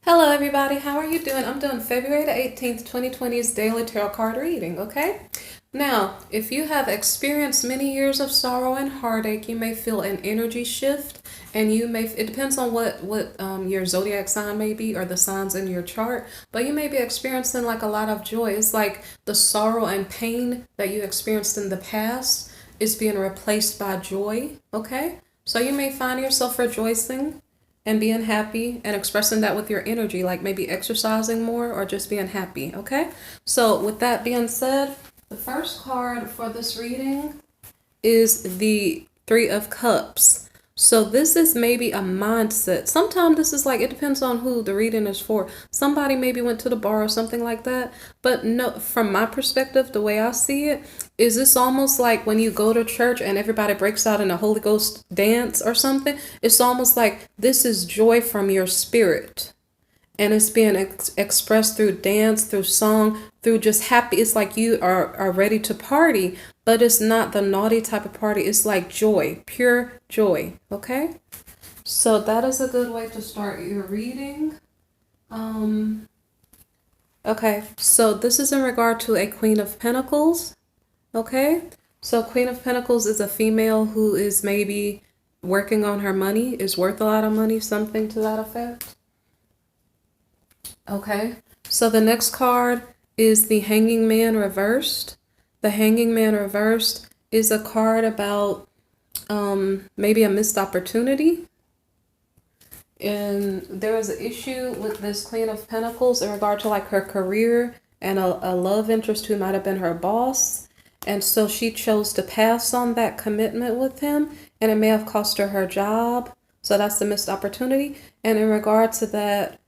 Hello everybody, how are you doing? I'm doing February the 18th, 2020's daily tarot card reading, okay? Now, if you have experienced many years of sorrow and heartache, you may feel an energy shift and it depends on what your zodiac sign may be or the signs in your chart, but you may be experiencing like a lot of joy. It's like the sorrow and pain that you experienced in the past is being replaced by joy, okay? So you may find yourself rejoicing and being happy and expressing that with your energy, like maybe exercising more or just being happy, okay? So, with that being said, the first card for this reading is the Three of Cups. So this is maybe a mindset. Sometimes this is like, it depends on who the reading is for. Somebody maybe went to the bar or something like that. But no, from my perspective, the way I see it, is this almost like when you go to church and everybody breaks out in a Holy Ghost dance or something? It's almost like this is joy from your spirit, and it's being expressed through dance, through song, through just happy. It's like you are ready to party, but it's not the naughty type of party. It's like joy, pure joy, okay? So that is a good way to start your reading. Okay, so this is in regard to a Queen of Pentacles, okay? So Queen of Pentacles is a female who is maybe working on her money, is worth a lot of money, something to that effect. Okay, so the next card is the Hanging Man reversed. The Hanging Man reversed is a card about maybe a missed opportunity. And there was an issue with this Queen of Pentacles in regard to like her career and a love interest who might have been her boss. And so she chose to pass on that commitment with him, and it may have cost her her job. So that's the missed opportunity. And in regard to that,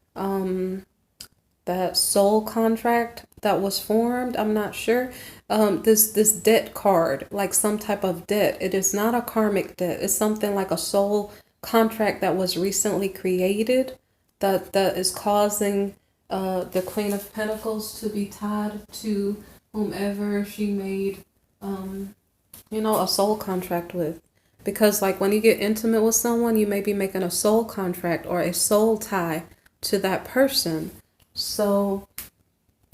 that soul contract that was formed, I'm not sure. This debt card, like some type of debt. It is not a karmic debt. It's something like a soul contract that was recently created that is causing the Queen of Pentacles to be tied to whomever she made a soul contract with. Because like when you get intimate with someone, you may be making a soul contract or a soul tie to that person. So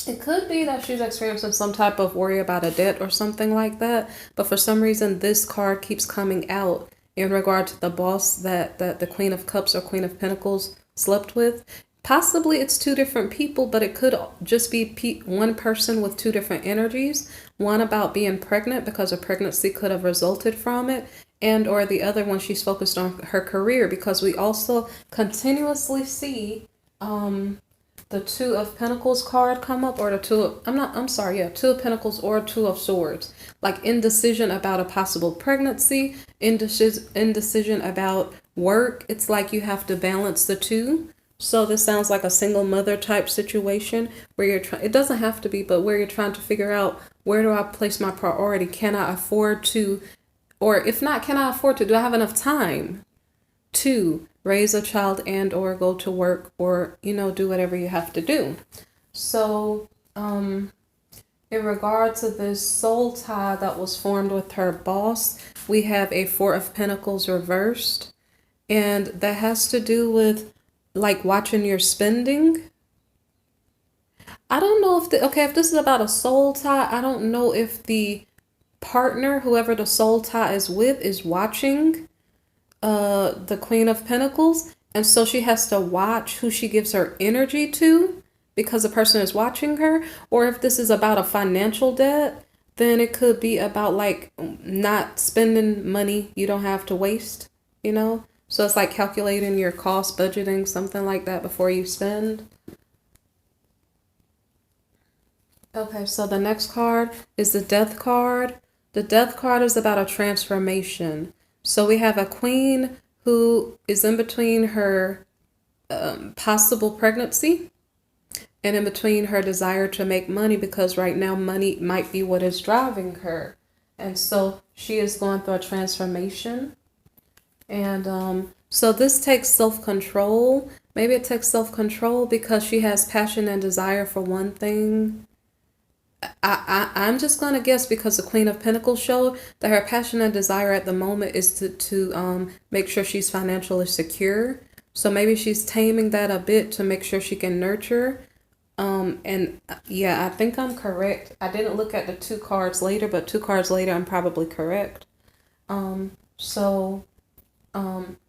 it could be that she's experiencing some type of worry about a debt or something like that. But for some reason, this card keeps coming out in regard to the boss that the Queen of Cups or Queen of Pentacles slept with. Possibly it's two different people, but it could just be one person with two different energies. One about being pregnant because a pregnancy could have resulted from it, and or the other one she's focused on her career, because we also continuously see the Two of Pentacles card come up, or the Two of Pentacles or Two of Swords. Like indecision about a possible pregnancy, indecision about work. It's like you have to balance the two. So this sounds like a single mother type situation where you're trying, it doesn't have to be, but where you're trying to figure out, where do I place my priority? Can I afford to, or if not, can I afford to, do I have enough time to raise a child and or go to work, or do whatever you have to do? So in regard to this soul tie that was formed with her boss, we have a Four of Pentacles reversed, and that has to do with like watching your spending. I don't know if this is about a soul tie, I don't know if the partner, whoever the soul tie is with, is watching the Queen of Pentacles, and so she has to watch who she gives her energy to because the person is watching her. Or if this is about a financial debt, then it could be about like not spending money you don't have to waste, so it's like calculating your cost, budgeting, something like that before you spend. Okay, so the next card is the Death card. The Death card is about a transformation. So we have a queen who is in between her possible pregnancy and in between her desire to make money, because right now money might be what is driving her. And so she is going through a transformation. And so this takes self-control. Maybe it takes self-control because she has passion and desire for one thing. I'm just going to guess, because the Queen of Pentacles showed that her passion and desire at the moment is to make sure she's financially secure. So maybe she's taming that a bit to make sure she can nurture. And yeah, I think I'm correct. I didn't look at the 2 cards later, but 2 cards later, I'm probably correct. So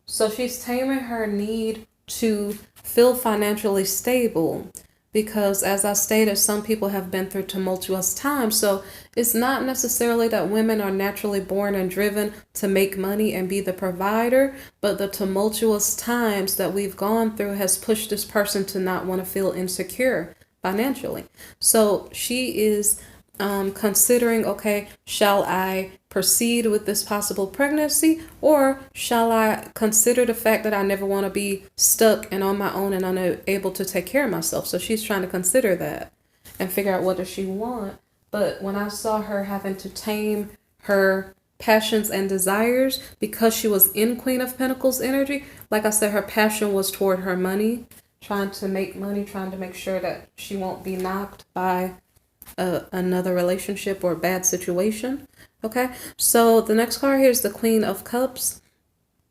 she's taming her need to feel financially stable because, as I stated, some people have been through tumultuous times. So it's not necessarily that women are naturally born and driven to make money and be the provider, but the tumultuous times that we've gone through has pushed this person to not want to feel insecure financially. So she is considering, okay, shall I proceed with this possible pregnancy, or shall I consider the fact that I never want to be stuck and on my own and unable to take care of myself? So she's trying to consider that and figure out what does she want. But when I saw her having to tame her passions and desires because she was in Queen of Pentacles energy, like I said, her passion was toward her money, trying to make money, trying to make sure that she won't be knocked by another relationship or bad situation. Okay, so the next card here is the Queen of Cups.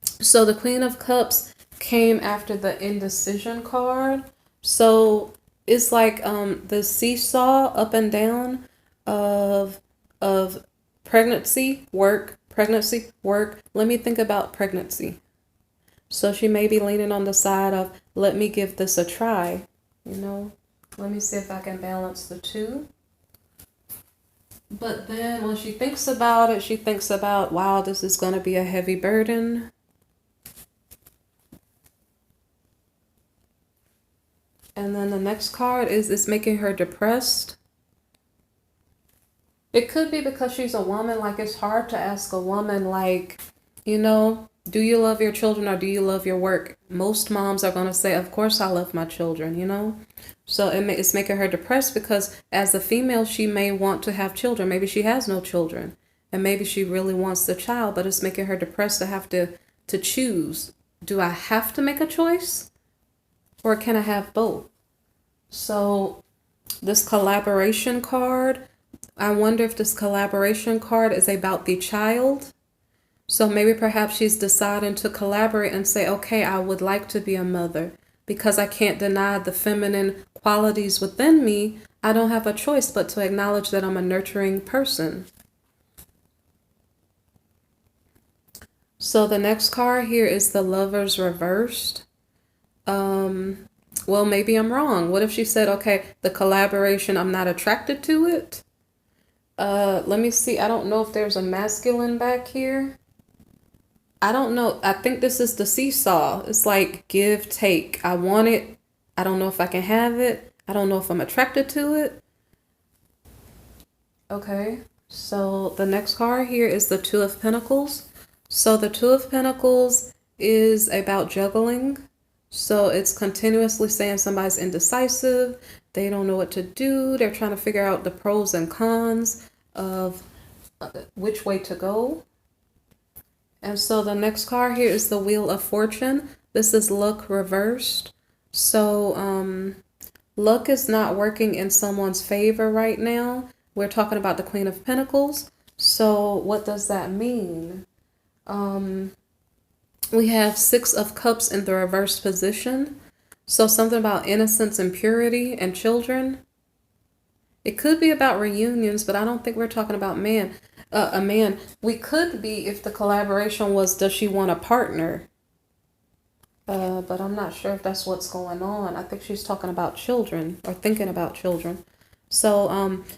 So the Queen of Cups came after the indecision card. So it's like the seesaw up and down of pregnancy, work, pregnancy, work. Let me think about pregnancy. So she may be leaning on the side of, let me give this a try. You know, let me see if I can balance the two. But then when she thinks about it, she thinks about, wow, this is going to be a heavy burden. And then the next card is it's making her depressed. It could be because she's a woman. Like, it's hard to ask a woman, like, you know, do you love your children or do you love your work? Most moms are going to say, of course I love my children, you know? So it's making her depressed because as a female, she may want to have children. Maybe she has no children and maybe she really wants the child, but it's making her depressed to have to choose. Do I have to make a choice or can I have both? So this collaboration card, I wonder if this collaboration card is about the child. So maybe perhaps she's deciding to collaborate and say, okay, I would like to be a mother. Because I can't deny the feminine qualities within me, I don't have a choice but to acknowledge that I'm a nurturing person. So the next card here is the Lovers reversed. Well, maybe I'm wrong. What if she said, okay, the collaboration, I'm not attracted to it? Let me see. I don't know if there's a masculine back here. I don't know. I think this is the seesaw. It's like give, take. I want it. I don't know if I can have it. I don't know if I'm attracted to it. Okay. So the next card here is the Two of Pentacles. So the Two of Pentacles is about juggling. So it's continuously saying somebody's indecisive. They don't know what to do. They're trying to figure out the pros and cons of which way to go. And so the next card here is the Wheel of Fortune. This is luck reversed. So luck is not working in someone's favor right now. We're talking about the Queen of Pentacles. So what does that mean? We have Six of Cups in the reversed position. So something about innocence and purity and children. It could be about reunions, but I don't think we're talking about a man. We could be if the collaboration was, does she want a partner? But I'm not sure if that's what's going on. I think she's talking about children or thinking about children. So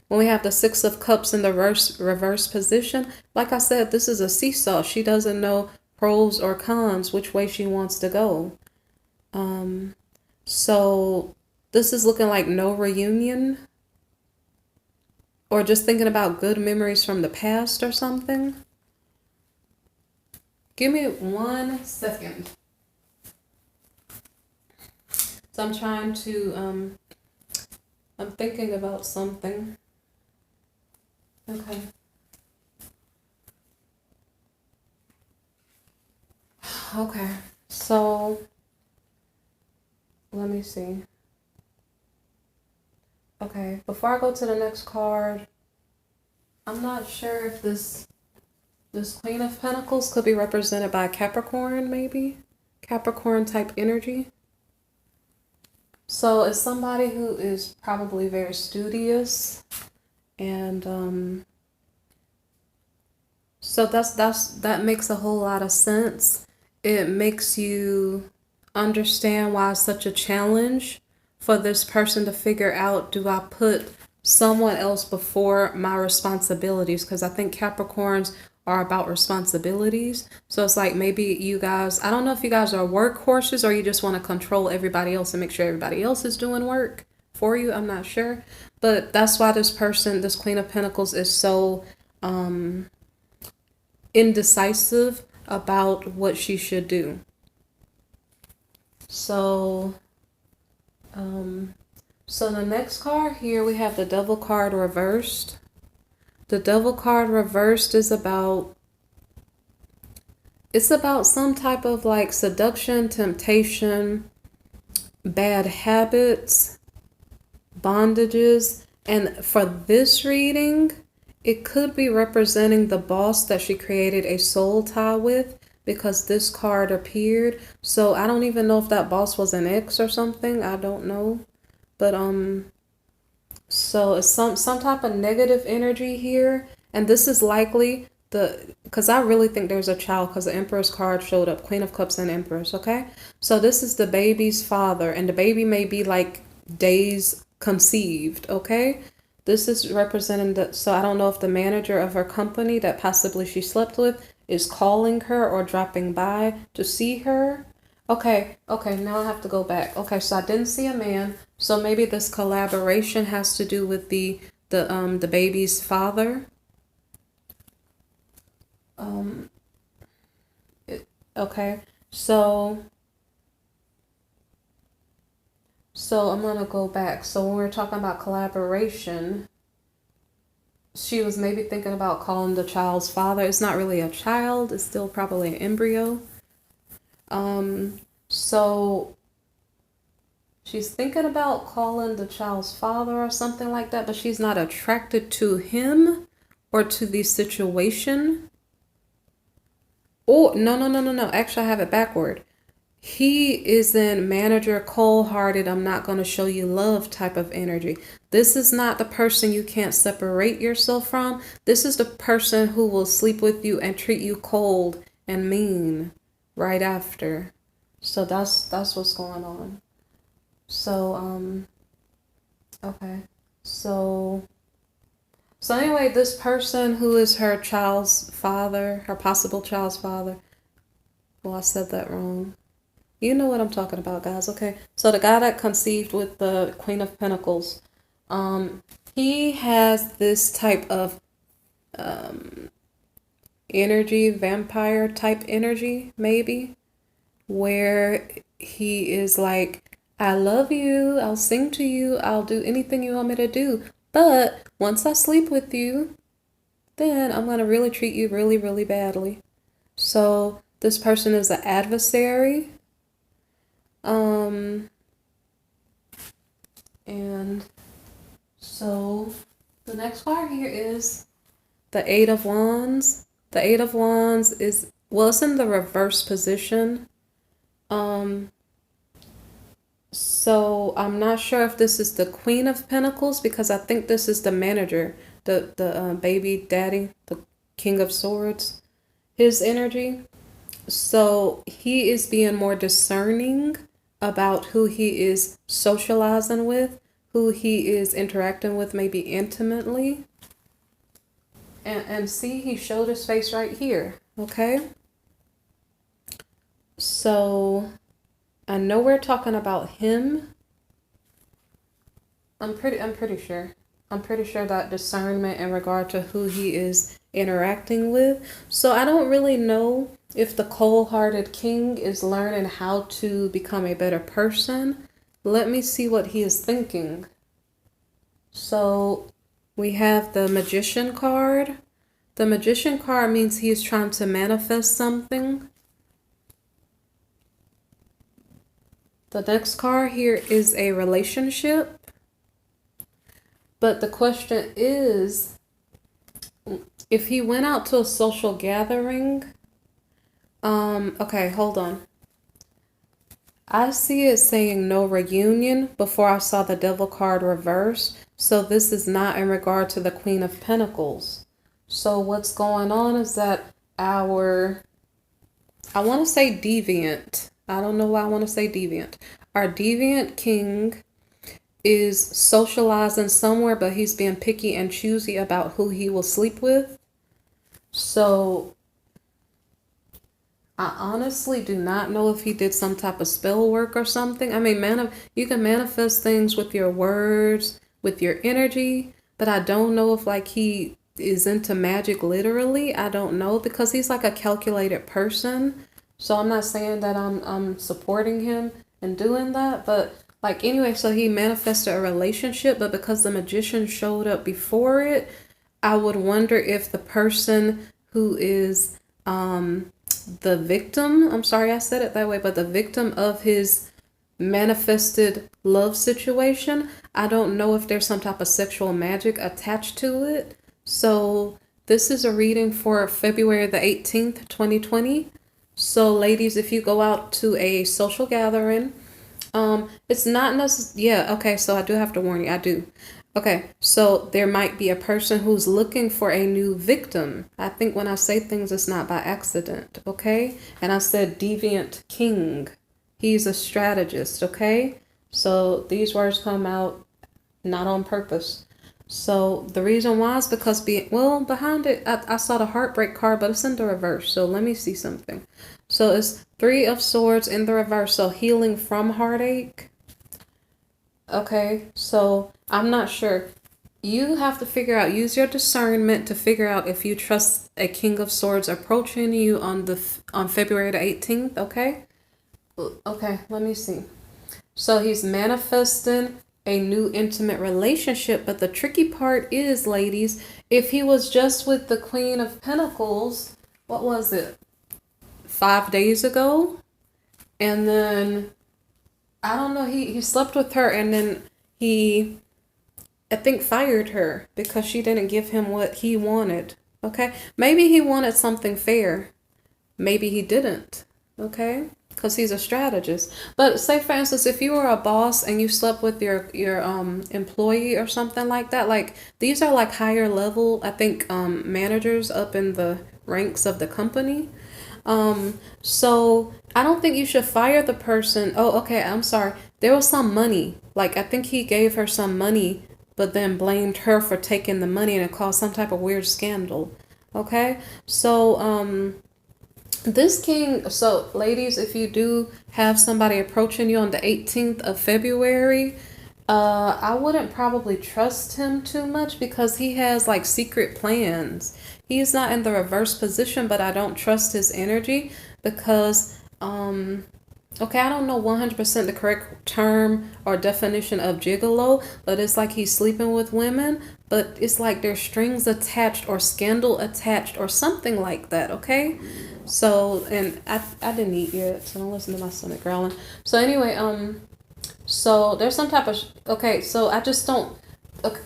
when we have the Six of Cups in the reverse position, like I said, this is a seesaw. She doesn't know pros or cons, which way she wants to go. So this is looking like no reunion. Or just thinking about good memories from the past or something. Give me 1 second. So I'm trying to, I'm thinking about something. Okay. Okay, so let me see. Okay, before I go to the next card, I'm not sure if this Queen of Pentacles could be represented by Capricorn, maybe? Capricorn type energy. So it's somebody who is probably very studious, and so that makes a whole lot of sense. It makes you understand why it's such a challenge for this person to figure out, do I put someone else before my responsibilities? Because I think Capricorns are about responsibilities. So it's like maybe you guys, I don't know if you guys are workhorses or you just want to control everybody else and make sure everybody else is doing work for you. I'm not sure. But that's why this person, this Queen of Pentacles, is so indecisive about what she should do. So so the next card here, we have the Devil card reversed. The Devil card reversed is about, it's about some type of like seduction, temptation, bad habits, bondages. And for this reading, it could be representing the boss that she created a soul tie with, because this card appeared. So I don't even know if that boss was an ex or something. I don't know. But so it's some type of negative energy here. And this is likely because I really think there's a child, because the Empress card showed up, Queen of Cups and Empress, okay? So this is the baby's father, and the baby may be like days conceived, okay? This is representing so I don't know if the manager of her company that possibly she slept with is calling her or dropping by to see her. Okay, now I have to go back. Okay, so I didn't see a man, so maybe this collaboration has to do with the baby's father. Okay, so I'm gonna go back. So when we're talking about collaboration, she was maybe thinking about calling the child's father. It's not really a child, it's still probably an embryo. So she's thinking about calling the child's father or something like that, but she's not attracted to him or to the situation. Oh, no. Actually, I have it backward. He is in manager, cold-hearted, I'm not going to show you love type of energy. This is not the person you can't separate yourself from. This is the person who will sleep with you and treat you cold and mean right after. So that's what's going on. So, okay. So anyway, this person who is her child's father, her possible child's father. Well, I said that wrong. You know what I'm talking about, guys. Okay. So the guy that conceived with the Queen of Pentacles, he has this type of energy, vampire type energy, maybe, where he is like, I love you, I'll sing to you, I'll do anything you want me to do. But once I sleep with you, then I'm going to really treat you really, really badly. So this person is an adversary. And so the next card here is the Eight of Wands. The Eight of Wands is, well, it's in the reverse position. So I'm not sure if this is the Queen of Pentacles, because I think this is the manager, the baby daddy, the King of Swords, his energy. So he is being more discerning about who he is socializing with, who he is interacting with, maybe intimately. And see, he showed his face right here, okay? So I know we're talking about him. I'm pretty sure. I'm pretty sure that discernment in regard to who he is interacting with. So I don't really know if the cold-hearted king is learning how to become a better person. Let me see what he is thinking. So we have the Magician card. The Magician card means he is trying to manifest something. The next card here is a relationship. But the question is, if he went out to a social gathering, okay, hold on. I see it saying no reunion before I saw the Devil card reverse. So this is not in regard to the Queen of Pentacles. So what's going on is that our, I want to say deviant. I don't know why I want to say deviant. Our deviant king is socializing somewhere, but he's being picky and choosy about who he will sleep with. So I honestly do not know if he did some type of spell work or something. I mean, you can manifest things with your words, with your energy, but I don't know if like he is into magic literally. I don't know, because he's like a calculated person. So I'm not saying that I'm supporting him in doing that, but like anyway, so he manifested a relationship, but because the magician showed up before it, I would wonder if the person who is the victim, I'm sorry I said it that way, but the victim of his manifested love situation, I don't know if there's some type of sexual magic attached to it. So this is a reading for February the 18th, 2020. So ladies, if you go out to a social gathering, it's not necessarily, yeah, okay, so I do have to warn you, I do. Okay, so there might be a person who's looking for a new victim. I think when I say things, it's not by accident, okay? And I said deviant king. He's a strategist, okay? So these words come out not on purpose. So the reason why is because behind it, I saw the heartbreak card, but it's in the reverse. So let me see something. So it's 3 of Swords in the reverse. So healing from heartache. Okay, so I'm not sure. You have to figure out, use your discernment to figure out if you trust a King of Swords approaching you on February the 18th, okay? Okay, let me see. So he's manifesting a new intimate relationship, but the tricky part is, ladies, if he was just with the Queen of Pentacles, what was it? 5 days ago? And then I don't know, he slept with her and then he, I think, fired her because she didn't give him what he wanted. Okay, maybe he wanted something fair. Maybe he didn't. Okay, because he's a strategist. But say for instance, if you were a boss and you slept with your employee or something like that, like these are like higher level, I think, managers up in the ranks of the company. So I don't think you should fire the person. Oh, okay, I'm sorry. There was some money. Like I think he gave her some money, but then blamed her for taking the money and it caused some type of weird scandal. Okay? So this king, so ladies, if you do have somebody approaching you on the 18th of February, I wouldn't probably trust him too much because he has like secret plans. He's not in the reverse position, but I don't trust his energy because, okay, I don't know 100% the correct term or definition of gigolo, but it's like he's sleeping with women, but it's like there's strings attached or scandal attached or something like that, okay? So, and I didn't eat yet, so don't listen to my stomach growling. So anyway, so there's some type of, okay, so I just don't, okay.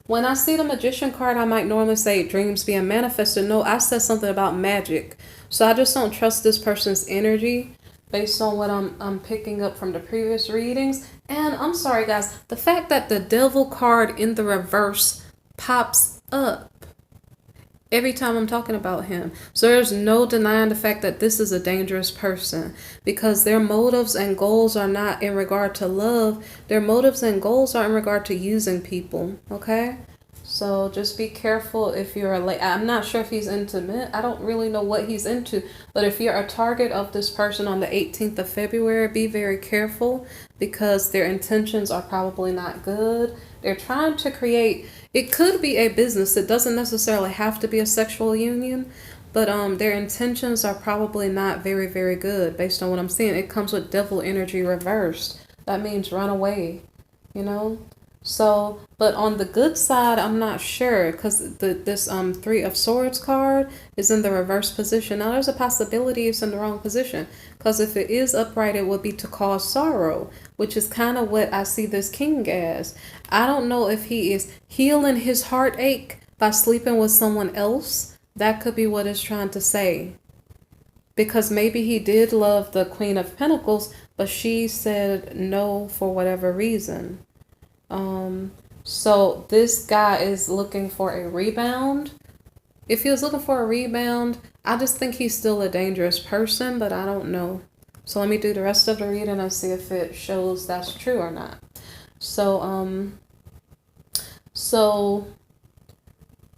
When I see the magician card, I might normally say dreams being manifested. No, I said something about magic. So I just don't trust this person's energy based on what I'm picking up from the previous readings. And I'm sorry, guys, the fact that the devil card in the reverse pops up every time I'm talking about him. So there's no denying the fact that this is a dangerous person because their motives and goals are not in regard to love. Their motives and goals are in regard to using people, okay? So just be careful if you're I'm not sure if he's intimate. I don't really know what he's into. But if you're a target of this person on the 18th of February, be very careful because their intentions are probably not good. They're trying to create, it could be a business. It doesn't necessarily have to be a sexual union, but their intentions are probably not very, very good based on what I'm seeing. It comes with devil energy reversed. That means run away, you know? So, but on the good side, I'm not sure because this 3 of Swords card is in the reverse position. Now, there's a possibility it's in the wrong position because if it is upright, it would be to cause sorrow, which is kind of what I see this king as. I don't know if he is healing his heartache by sleeping with someone else. That could be what it's trying to say. Because maybe he did love the Queen of Pentacles, but she said no for whatever reason. So this guy is looking for a rebound. If he was looking for a rebound, I just think he's still a dangerous person, but I don't know. So let me do the rest of the reading and see if it shows that's true or not.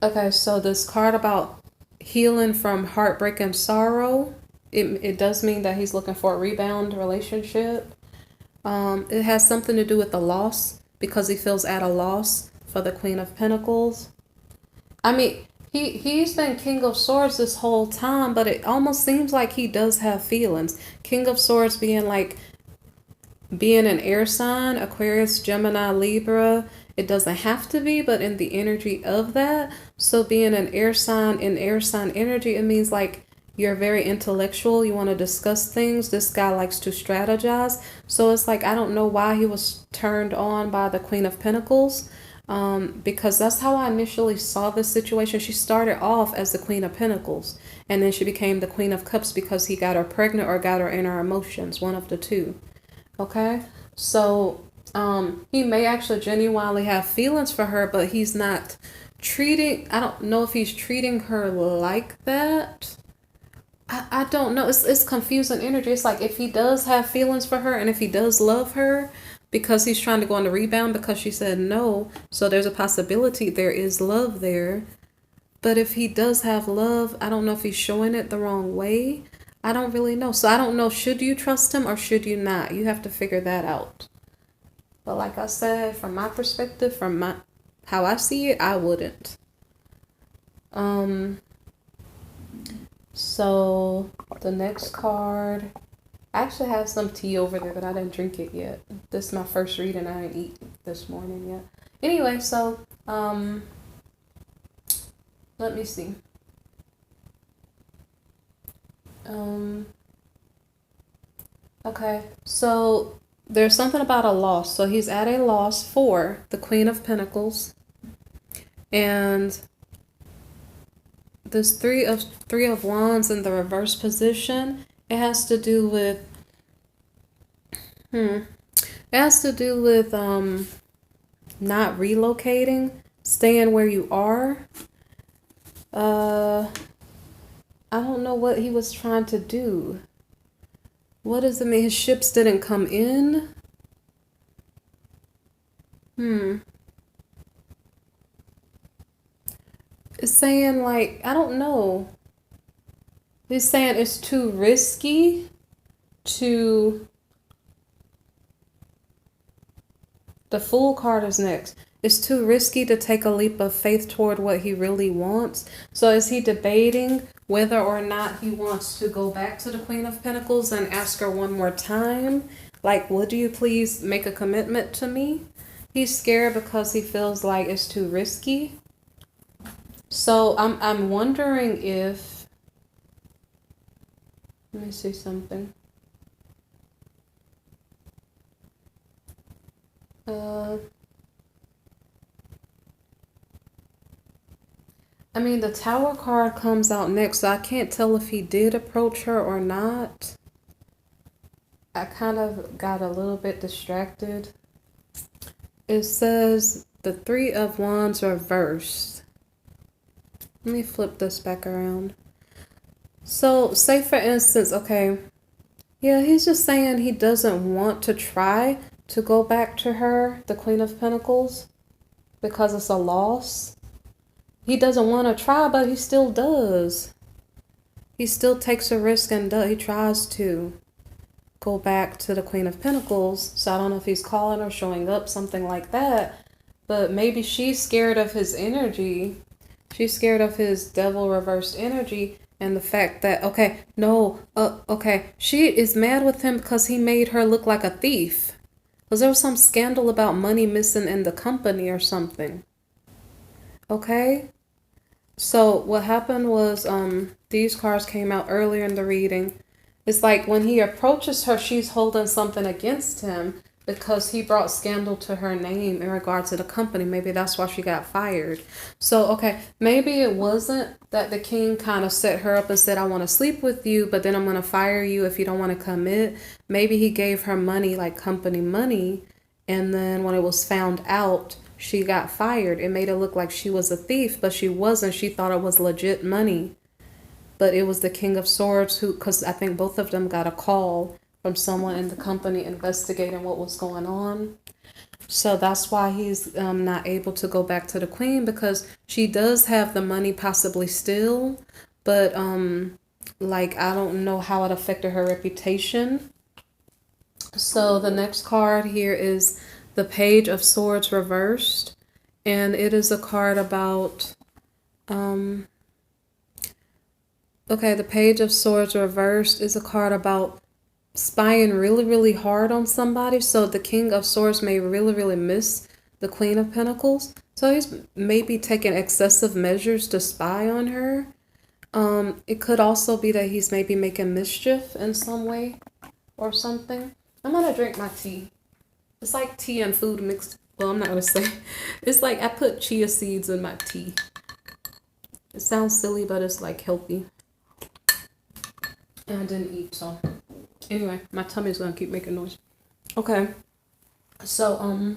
Okay, so this card about healing from heartbreak and sorrow, it does mean that he's looking for a rebound relationship. It has something to do with the loss, because he feels at a loss for the Queen of Pentacles. I mean, he's been King of Swords this whole time, but it almost seems like he does have feelings. King of Swords being an air sign, Aquarius, Gemini, Libra. It doesn't have to be, but in the energy of that. So being an air sign, in air sign energy, it means like you're very intellectual. You want to discuss things. This guy likes to strategize. So it's like, I don't know why he was turned on by the Queen of Pentacles. Because that's how I initially saw this situation. She started off as the Queen of Pentacles, and then she became the Queen of Cups because he got her pregnant or got her in her emotions, one of the two. Okay, so he may actually genuinely have feelings for her, but he's not treating, I don't know if he's treating her like that. I don't know. It's confusing energy. It's like if he does have feelings for her and if he does love her, because he's trying to go on the rebound because she said no. So there's a possibility there is love there. But if he does have love, I don't know if he's showing it the wrong way. I don't really know. So I don't know, should you trust him or should you not? You have to figure that out. But like I said, from my perspective, how I see it, I wouldn't. So the next card, I actually have some tea over there, but I didn't drink it yet. This is my first reading. I didn't eat this morning yet. Anyway, so let me see. Okay, so there's something about a loss. So he's at a loss for the Queen of Pentacles, and this three of Wands in the reverse position. It has to do with not relocating, staying where you are. I don't know what he was trying to do. What does it mean? His ships didn't come in? It's saying like, I don't know. He's saying it's too risky to... The Fool card is next. It's too risky to take a leap of faith toward what he really wants. So is he debating whether or not he wants to go back to the Queen of Pentacles and ask her one more time? Like, would you please make a commitment to me? He's scared because he feels like it's too risky. So I'm wondering if... Let me see something. I mean, the Tower card comes out next, so I can't tell if he did approach her or not. I kind of got a little bit distracted. It says the Three of Wands reversed. Let me flip this back around. So, say for instance, okay, yeah, he's just saying he doesn't want to try to go back to her, the Queen of Pentacles, because it's a loss. He doesn't want to try, but he still does. He still takes a risk and he tries to go back to the Queen of Pentacles. So I don't know if he's calling or showing up, something like that. But maybe she's scared of his energy. She's scared of his devil reversed energy. And the fact that, she is mad with him because he made her look like a thief. Because there was some scandal about money missing in the company or something. Okay? So what happened was, these cards came out earlier in the reading. It's like when he approaches her, she's holding something against him. because he brought scandal to her name in regard to the company. Maybe that's why she got fired. So, okay, maybe it wasn't that the king kind of set her up and said, I want to sleep with you, but then I'm going to fire you if you don't want to commit. Maybe he gave her money, like company money, and then when it was found out, she got fired. It made it look like she was a thief, but she wasn't. She thought it was legit money. But it was the King of Swords who, because I think both of them got a call from someone in the company investigating what was going on. So that's why he's not able to go back to the queen, because she does have the money possibly still, but like I don't know how it affected her reputation. So the next card here is the Page of Swords reversed, and it is a card about okay, the Page of Swords reversed is a card about spying really, really hard on somebody. So the King of Swords may really, really miss the Queen of Pentacles. So he's maybe taking excessive measures to spy on her. It could also be that he's maybe making mischief in some way or something. I'm gonna drink my tea. It's like tea and food mixed. Well, I'm not gonna say. It's like I put chia seeds in my tea. It sounds silly, but it's like healthy. And I didn't eat, so anyway, my tummy's gonna keep making noise. Okay, so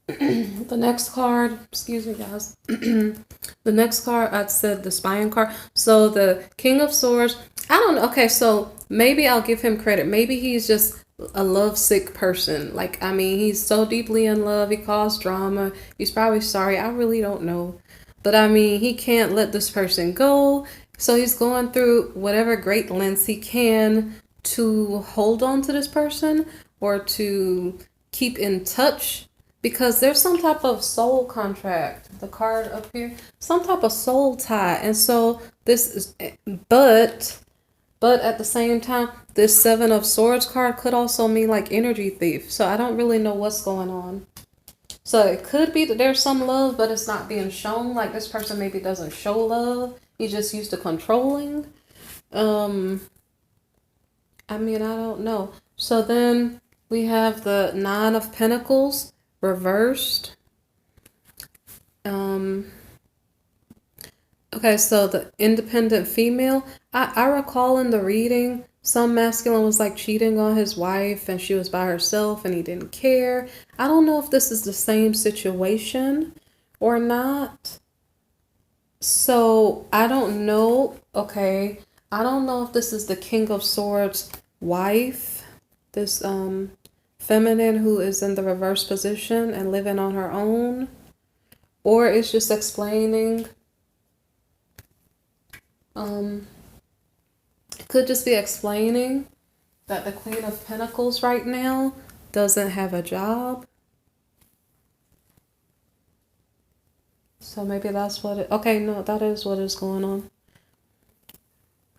the next card, excuse me guys, the next card, I said the spying card. So the King of Swords, I don't know. Okay, so maybe I'll give him credit. Maybe he's just a lovesick person. Like, I mean, he's so deeply in love, he caused drama, he's probably sorry, I really don't know. But I mean, he can't let this person go. So he's going through whatever great lengths he can to hold on to this person or to keep in touch, because there's some type of soul contract, the card up here, some type of soul tie. And so this is, but at the same time, this Seven of Swords card could also mean like energy thief. So I don't really know what's going on. So it could be that there's some love, but it's not being shown. Like this person maybe doesn't show love. He's just used to controlling. I mean, I don't know. So then we have the Nine of Pentacles reversed. Okay, so the independent female. I recall in the reading, some masculine was like cheating on his wife and she was by herself and he didn't care. I don't know if this is the same situation or not. So I don't know. Okay, I don't know if this is the King of Swords wife, this feminine who is in the reverse position and living on her own, or it's just explaining. It could just be explaining that the Queen of Pentacles right now doesn't have a job. So maybe that's what it, okay, no, that is what is going on.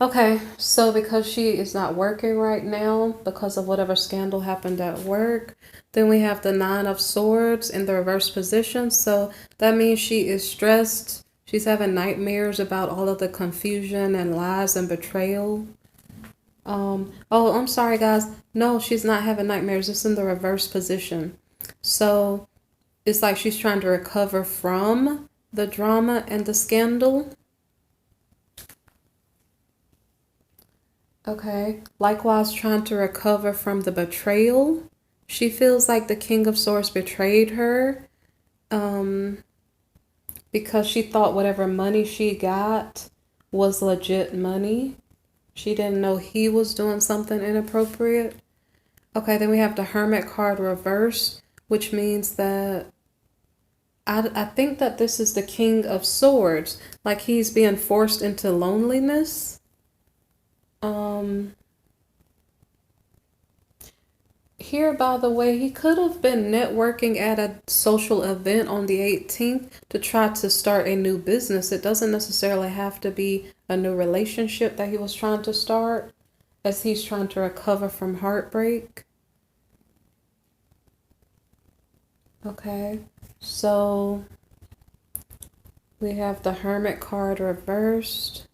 Okay, so because she is not working right now because of whatever scandal happened at work, then we have the Nine of Swords in the reverse position. So that means she is stressed. She's having nightmares about all of the confusion and lies and betrayal. Oh, I'm sorry, guys. No, she's not having nightmares. It's in the reverse position. So it's like she's trying to recover from the drama and the scandal. Okay. Likewise, trying to recover from the betrayal. She feels like the King of Swords betrayed her. Because she thought whatever money she got was legit money. She didn't know he was doing something inappropriate. Okay, then we have the Hermit card reversed, which means that I think that this is the King of Swords. Like he's being forced into loneliness. Here, by the way, he could have been networking at a social event on the 18th to try to start a new business. It doesn't necessarily have to be a new relationship that he was trying to start, as he's trying to recover from heartbreak. Okay, so we have the Hermit card reversed.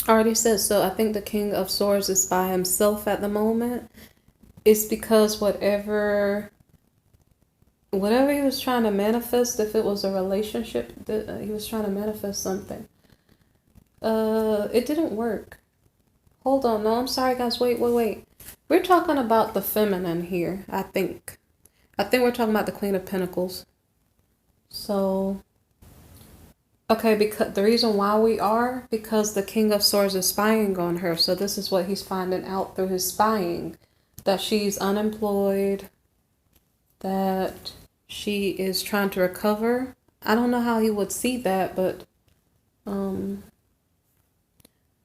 I already said, so I think the King of Swords is by himself at the moment. It's because whatever he was trying to manifest, if it was a relationship that he was trying to manifest something, it didn't work. Hold on, no, I'm sorry guys, wait. We're talking about the feminine here, I think. We're talking about the Queen of Pentacles. So, okay, because the reason why because the King of Swords is spying on her. So this is what he's finding out through his spying, that she's unemployed, that she is trying to recover. I don't know how he would see that, but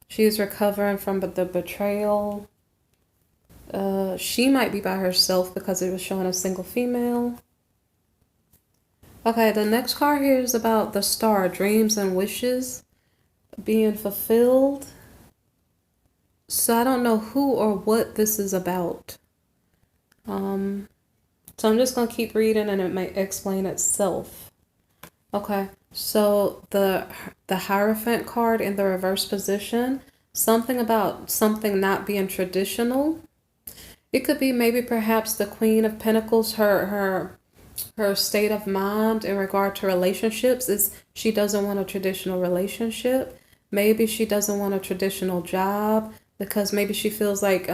she's recovering from the betrayal. She might be by herself because it was showing a single female. Okay, the next card here is about the star, dreams and wishes being fulfilled. So I don't know who or what this is about. So I'm just going to keep reading and it may explain itself. Okay, so the Hierophant card in the reverse position, something about something not being traditional. It could be maybe perhaps the Queen of Pentacles, her state of mind in regard to relationships is she doesn't want a traditional relationship. Maybe she doesn't want a traditional job because maybe she feels like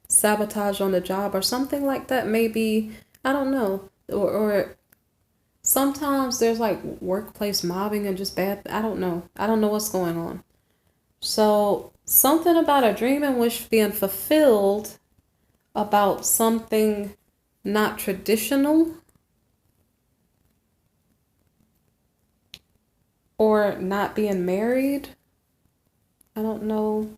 sabotage on the job or something like that. Maybe, I don't know. Or sometimes there's like workplace mobbing and just bad. I don't know. I don't know what's going on. So something about a dream and wish being fulfilled about something not traditional or not being married. I don't know.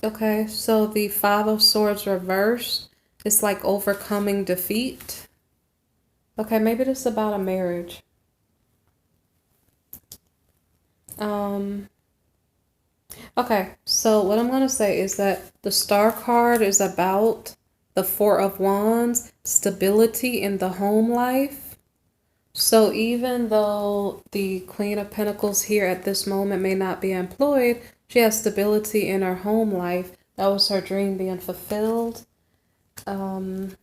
Okay, so the Five of Swords reversed. It's like overcoming defeat. Okay, maybe this is about a marriage. Okay, so what I'm going to say is that the Star card is about the Four of Wands, stability in the home life. So even though the Queen of Pentacles here at this moment may not be employed, she has stability in her home life. That was her dream being fulfilled. What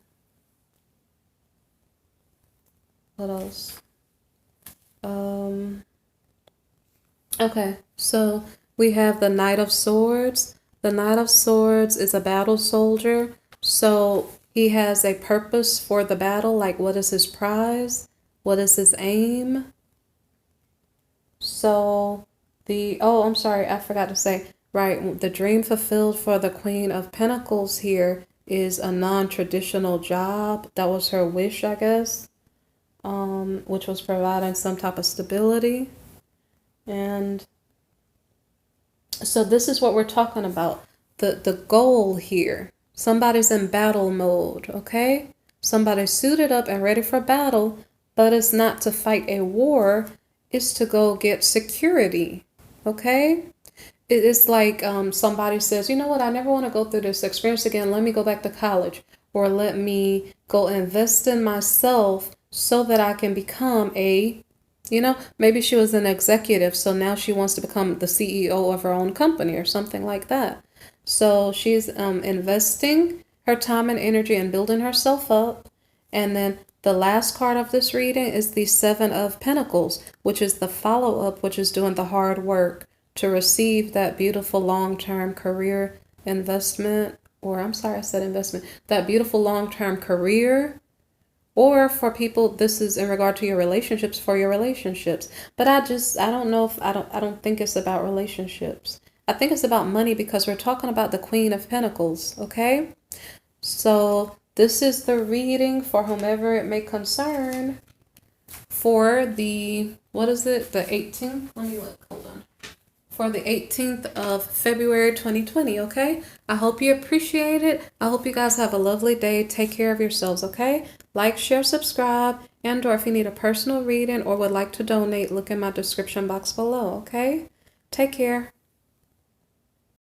else? Okay, so we have the Knight of Swords. The Knight of Swords is a battle soldier. So he has a purpose for the battle, like what is his prize? What is his aim? So I'm sorry, I forgot to say, right, the dream fulfilled for the Queen of Pentacles here is a non-traditional job. That was her wish, I guess, which was providing some type of stability. And so this is what we're talking about. The goal here. Somebody's in battle mode, okay? Somebody's suited up and ready for battle, but it's not to fight a war, it's to go get security, okay? It is like somebody says, you know what, I never want to go through this experience again. Let me go back to college, or let me go invest in myself so that I can become maybe she was an executive, so now she wants to become the CEO of her own company or something like that. So she's investing her time and energy in building herself up. And then the last card of this reading is the Seven of Pentacles, which is the follow-up, which is doing the hard work to receive that beautiful long-term career investment. Or I'm sorry, I said investment. That beautiful long-term career. Or for people, this is in regard to your relationships, for your relationships. But I don't know if I don't think it's about relationships. I think it's about money because we're talking about the Queen of Pentacles, okay? So this is the reading for whomever it may concern for the, what is it? The 18th? Let me look, hold on. For the 18th of February 2020, okay? I hope you appreciate it. I hope you guys have a lovely day. Take care of yourselves, okay? Like, share, subscribe, and/or if you need a personal reading or would like to donate, look in my description box below, okay? Take care.